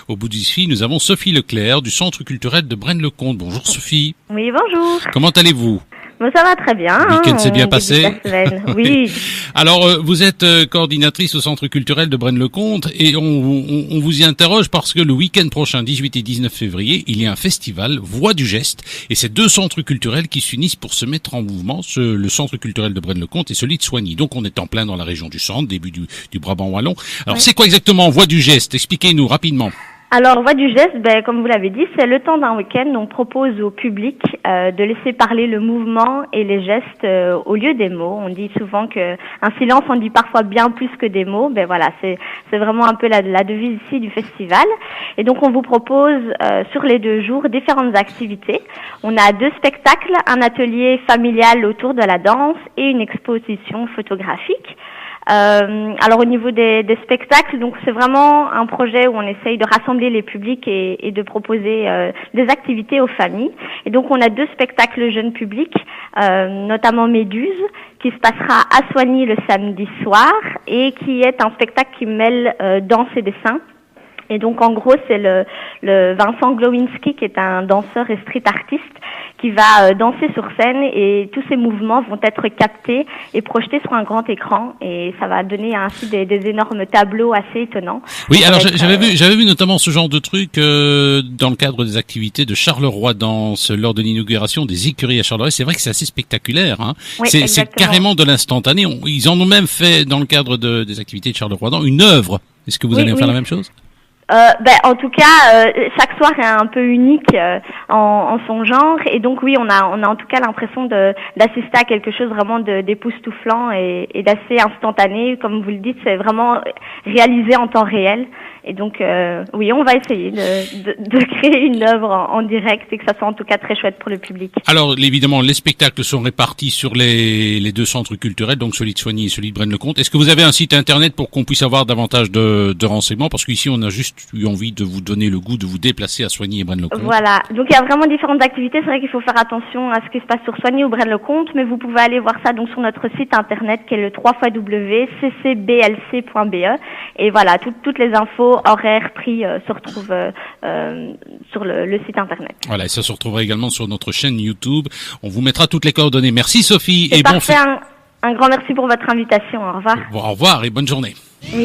Au bout du fil, nous avons Sophie Leclerc du Centre culturel de Braine-le-Comte. Bonjour Sophie. Oui, bonjour. Comment allez-vous? Bon, ça va très bien. Le week-end s'est bien passé? Oui. Alors, vous êtes coordinatrice au Centre culturel de Braine-le-Comte et on vous y interroge parce que le week-end prochain, 18 et 19 février, il y a un festival Voix du Geste et c'est deux centres culturels qui s'unissent pour se mettre en mouvement, le Centre culturel de Braine-le-Comte et celui de Soignies. Donc, on est en plein dans la région du Centre, début du Brabant wallon. Alors, C'est quoi exactement Voix du Geste? Expliquez-nous rapidement. Alors, Voix du Geste, comme vous l'avez dit, c'est le temps d'un week-end. On propose au public de laisser parler le mouvement et les gestes au lieu des mots. On dit souvent que un silence en dit parfois bien plus que des mots. Voilà, c'est vraiment un peu la devise ici du festival. Et donc, on vous propose sur les 2 jours différentes activités. On a 2 spectacles, un atelier familial autour de la danse et une exposition photographique. Alors au niveau des spectacles, donc c'est vraiment un projet où on essaye de rassembler les publics et de proposer des activités aux familles. Et donc on a 2 spectacles jeunes publics, notamment Méduse, qui se passera à Soignies le samedi soir et qui est un spectacle qui mêle danse et dessin. Et donc en gros c'est le Vincent Glowinski qui est un danseur et street artiste qui va danser sur scène et tous ces mouvements vont être captés et projetés sur un grand écran et ça va donner ainsi des énormes tableaux assez étonnants. Oui, alors j'avais vu notamment ce genre de truc dans le cadre des activités de Charleroi Danse lors de l'inauguration des écuries à Charleroi. C'est vrai que c'est assez spectaculaire, hein. Oui, c'est carrément de l'instantané. Ils en ont même fait dans le cadre des activités de Charleroi Danse une œuvre. Est-ce que vous allez faire la même chose? En tout cas, chaque soir est un peu unique en son genre et donc oui, on a en tout cas l'impression d'assister à quelque chose vraiment d'époustouflant et d'assez instantané. Comme vous le dites, c'est vraiment réalisé en temps réel. Et donc, oui, on va essayer de créer une œuvre en direct et que ça soit en tout cas très chouette pour le public. Alors, évidemment, les spectacles sont répartis sur les 2 centres culturels, donc celui de Soignies et celui de Braine-le-Comte. Est-ce que vous avez un site internet pour qu'on puisse avoir davantage de renseignements? Parce qu'ici, on a juste eu envie de vous donner le goût de vous déplacer à Soignies et Braine-le-Comte. Voilà. Donc, il y a vraiment différentes activités. C'est vrai qu'il faut faire attention à ce qui se passe sur Soignies ou Braine-le-Comte, mais vous pouvez aller voir ça donc sur notre site internet qui est le www.ccblc.be. Et voilà, toutes les infos horaires, prix se retrouvent sur le site internet. Voilà, et ça se retrouvera également sur notre chaîne YouTube. On vous mettra toutes les coordonnées. Merci Sophie. Et parfait, un grand merci pour votre invitation. Au revoir. Au revoir et bonne journée. Oui.